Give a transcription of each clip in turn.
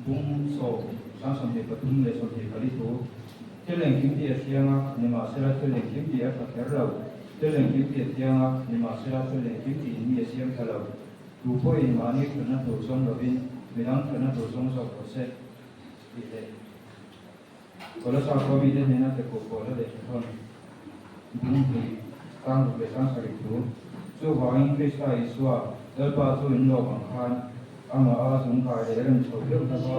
bung so sang sam de patum le so de kali to teleng kim de sianga ni ma sera teleng kim de ka kerlo teleng kim de sianga ni ma sera teleng kim de ni siang kalo tu po in ma ni kana to song lo bin minang kana to song so ko se ite kola sa ko bi de na te ko ko le thon bung ki kang be sang sa ri tu so wa in krista iswa dal pa so in lo bang khan ama a sung ka de ren so le ta so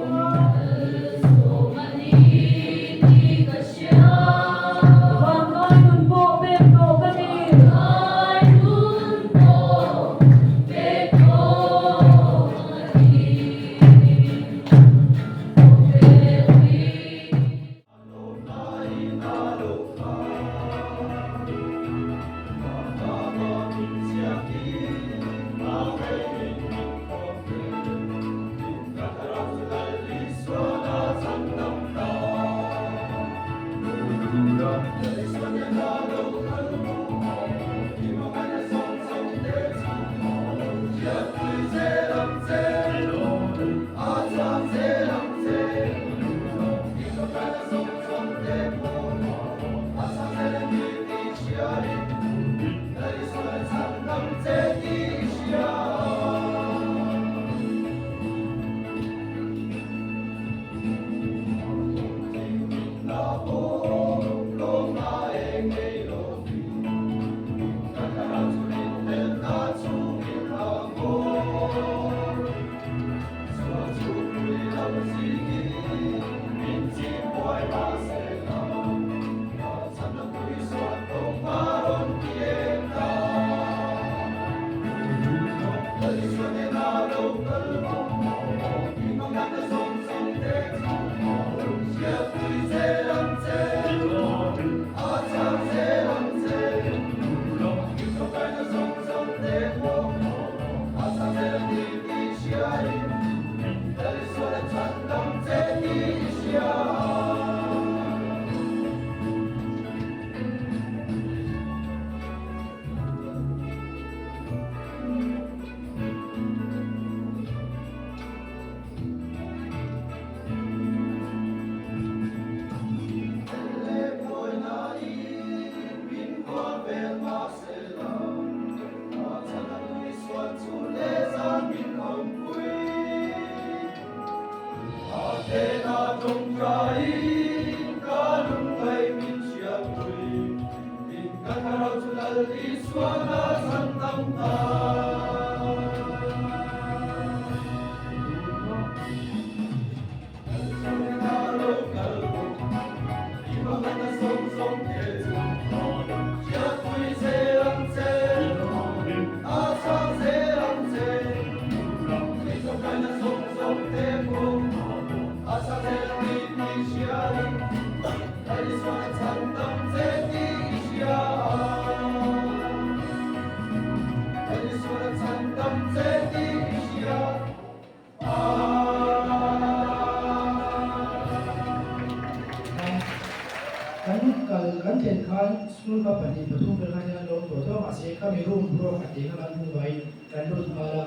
kan ten kan school ka pani patung per kan lo to to ma se ka mi room pro ka te ka kan bai kan lo mala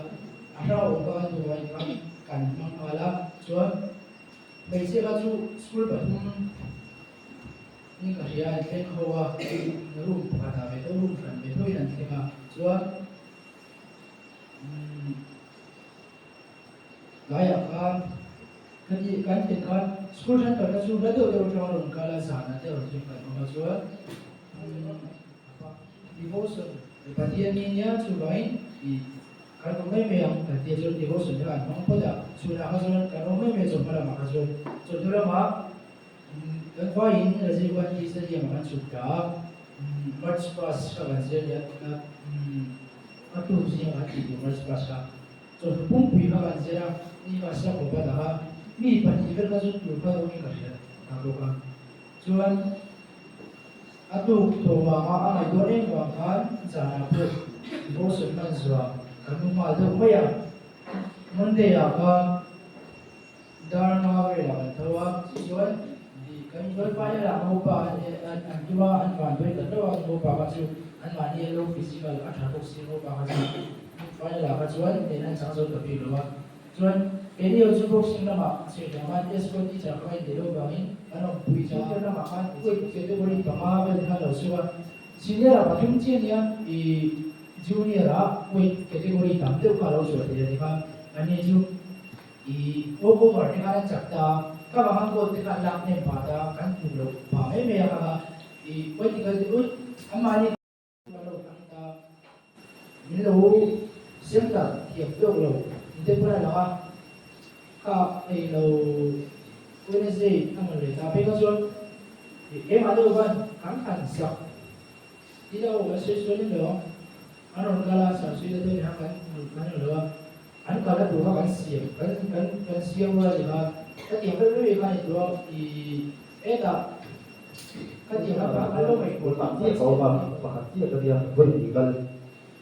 ara o ka tu bai kan mang mala chuan bai se ka chu school patung ni ka ria ten hoa room ka ta be to room kan be to ilan te ka chuan laya ka Kandi kan tekan school kan pada su betul betul orang kala sana tu orang kan maksud devotion dia ni nya su lain di kan orang yang dia su devotion kan orang pada su nak hasil kan orang yang su pada maksud so tu lama kan faham rezeki buat di sini makan suka much pas kan dia aku sih yang hati much pas kan so pun pihak kan dia ni masa pada mi pani ver ka su tu ka ro ni ka ria na ro ka chuan atu to ma ma a do ne wa kan za na pu ro su man zwa ka nu ma do ma ya mon de ya ka dharma ve la ta wa chuan di kan do pa ya la mo pa an ki wa an van be ka do wa mo pa ka chu an ma ni lo physical a tha ko si mo pa ka chu pa ya la ka chuan ne nan sang so ka pi lo wa chuan ini yang cukup sinama, sinama dia seperti cakap di luar bangin, kalau bicara nama kan, kita boleh paham kalau suara senior apa junior di junior kita boleh tampil kalau suara dia kan, ini ju di obo berdekat cakap, kalau orang kau dekat lakne pada kan dulu, paham ya kalau di ketika itu amani kalau kita ini lo siapa tiap lo, itu pun adalah ka ai lo Wednesday ang mali tapi ko so ano ba kan sak ida o message ko nilo ano kala sa suya to ni hakan ano lo ano kala to ka siya kan siya wala di ba at yung pero yung kan ito i eta kan yung ano may ko pa dia kau pa dia ke dia boleh tinggal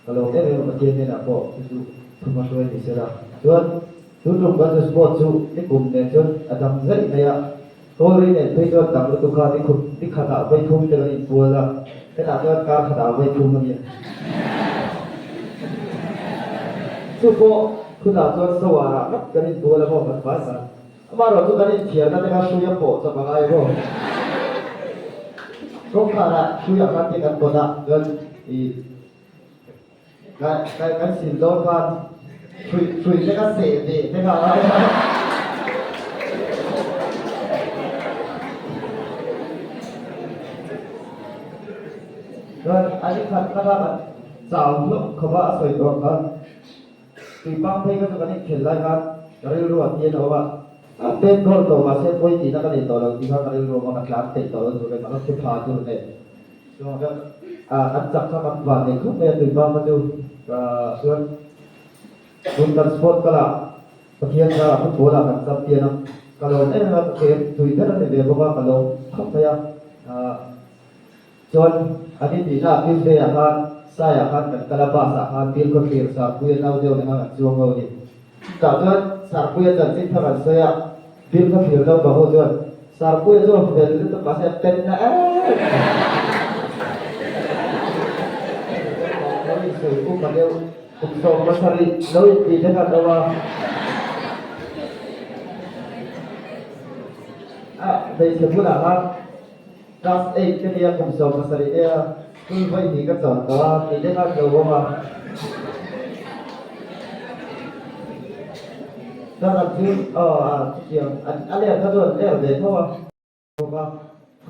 kalau dia memang macam ni nak kok itu termasuk ini salah tuan Tujuh kan sport tu di kumpulan tu ada zat dia kalau ini tu tak betul kan di kata bayi kum dengan ibu lah kenapa kau kata bayi kum ni Cukup kita tu suara kan ibu lah mau berpas Amaru tu kan dia nanti kan suya po sebagai po kau kata suya kan dengan bola kan i kan silau kan Cui cái cái gì thì thế nào đấy rồi anh thật các bạn chào lúc không có sợi đồ kan tùy băng thấy cái này खेल lại kan cái lu luat dia đâu bạn tên con đồ mà sẽ quay thì nó cái này đồ là thì cái lu mà cái làm tên đồ là rồi cái nó sẽ phá cho này cho cái anh chắc các bạn vào này không nghe tùy băng mà đâu rồi Untuk sport kala, bagian kala aku bola kan tapi kalau ke Twitter ni dia buka kalau apa ya, John adik dia bil dia akan saya akan kalau bahasa akan bil ke sa kuya nau dia dengan juang kau ni. Kalau sa kuya jadi thằng saya bil ke nau bahu John, sa kuya John dia itu bahasa ten na Kalau itu pada Kumsong masari laut di dekat bawah. Dari sebulan kan, kelas 8 ke dia kumsong masari dia, kulbai di kesan bawah di dekat bawah. Dalam tu, yang ada satu ada bawah.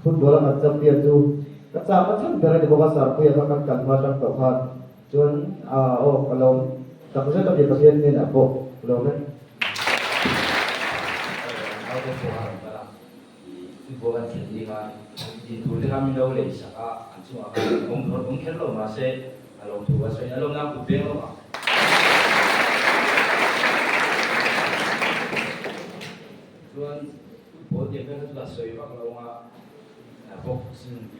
Football macam dia tu, kesan macam dari di bawah sarpu yang akan kan macam Tuhan. Cuman, kalau tak usah tapi bagian ni nak po, kalau kan. Aku bukan barang, bukan sendiri kan. Di tulis kami dah boleh saka, cuma mungkin lo masih kalau tu saya lo nak kubeng lo. Cuman, buat dia kan sudah saya kalau Pok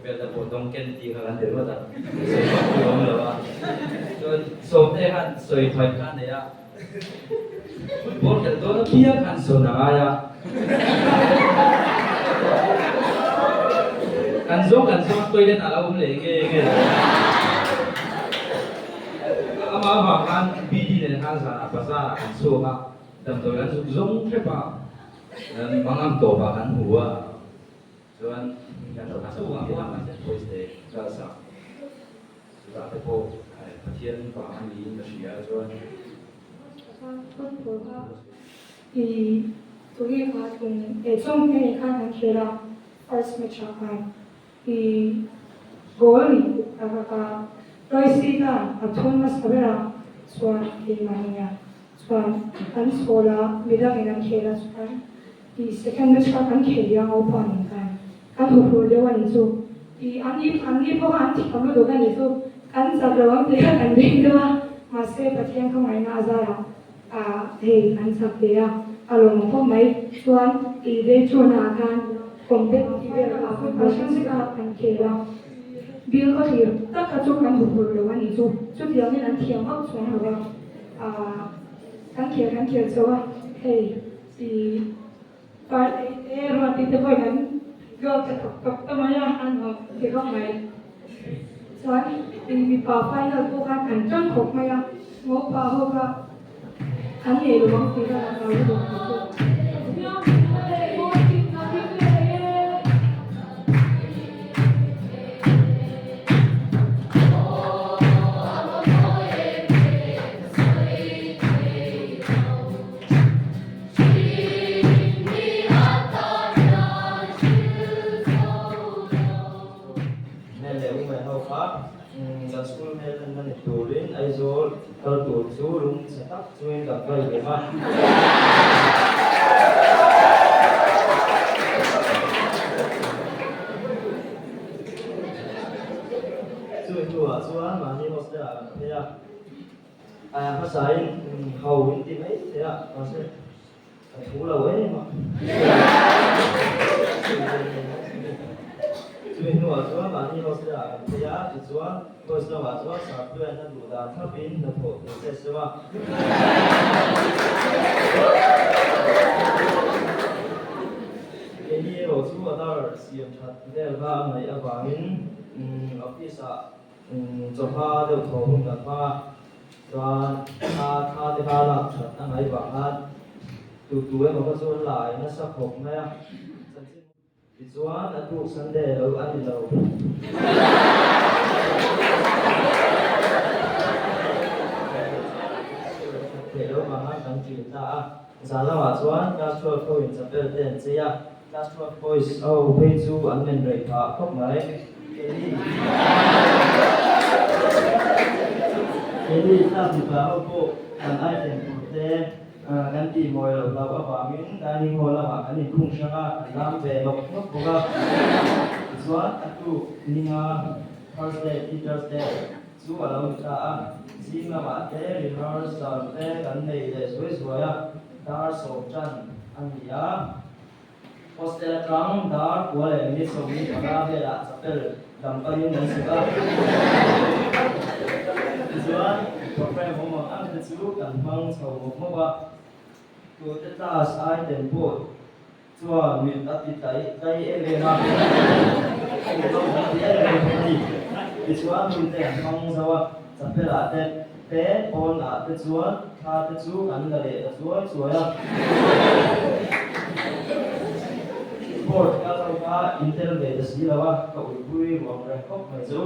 beda potong ken ti kan de lo ta so ko lo ba so te kan so i thai kan ya bol ke do pia kan so na ya kan kan so toilet ala le nge ama ma kan bidi le kan sa pasara kan so ma dam to kan zong ke pa mangam to ba kan huwa chuan kan to so wa wa ma voice de ka sa sa te po pathian pa an ni na sia chuan thì tôi nghĩ là trong cái khả năng kia là first match thì goal là rồi xí cả thôn mà sao ra soan thì mà nha soan anh số là bây giờ mình đang kia là soan thì second match anh kia là ngô pa mình kan hụt hụt đều anh số thì anh đi bao anh thì không được anh số anh sắp rồi anh thấy anh biết đó mà sẽ bắt chuyện không ai nói ra thì anh sắp đi along ko mai chuan I de chuna kan competitive la fashion se ka kan khela bil ko hi ta ka chu kan bu lo ani chu tiang ni an thiam hak chuan lo kan khel so hey si par ro ti te boy kan go ta maya an ho ke ko mai chuan mi pa final ko kan chon khok maya ngo pa ho ka anh ấy đúng không? Thì là nói được nên nếu mà học pháp là school hay là mình chủ đến ai rồi kalau tu suruh setak cuy tak baik memang. Cuy tua cuan mana hostel ya? Pasain hau inti mai ya hostel. Pula weh mak. Cuy tua cuan mana hostel ya? Cuan hostel cuan satu yang dua tapi nampak proses semua. Ini rosu ada siam chat del ba mai abangin office coba del thong dan pa dan tha de ba la chat angai ba han tu em có chuan lại nó sắp hộp nè thì chuan đã tu Sunday ở ăn đi lâu để đâu mà hai thằng chuyện ta giá là mà chuan các chuột phơi chụp được tiền gì à các chuột phơi bây giờ anh mình rời thả khóc này cái đi ta thì bảo cô anh ai tiền của thế anh đi ngồi ở đâu ở bà miếng dining hall là anh đi cùng sang làm về học nước của các chuan tu ninga Thursday Teachers Day chú ở đâu ta chỉ mà bạn thế rehearsal thế gần đây để suy á dar sổ chân anh gì á hostel trắng dar của lại mình sống đi ở đó về là sắp tới làm bao nhiêu năm nữa chuan program hôm mà anh sẽ chú cần mang sầu một mốc á tôi sẽ ta sai tiền bộ chuan mình đã đi tới em về mà thì chuan mình sẽ mang sầu á sắp tới là thế on là thế chuan tha thế chú anh là để chuối á Port kalau ka Intel về được gì là cậu vui hoặc là khóc phải chú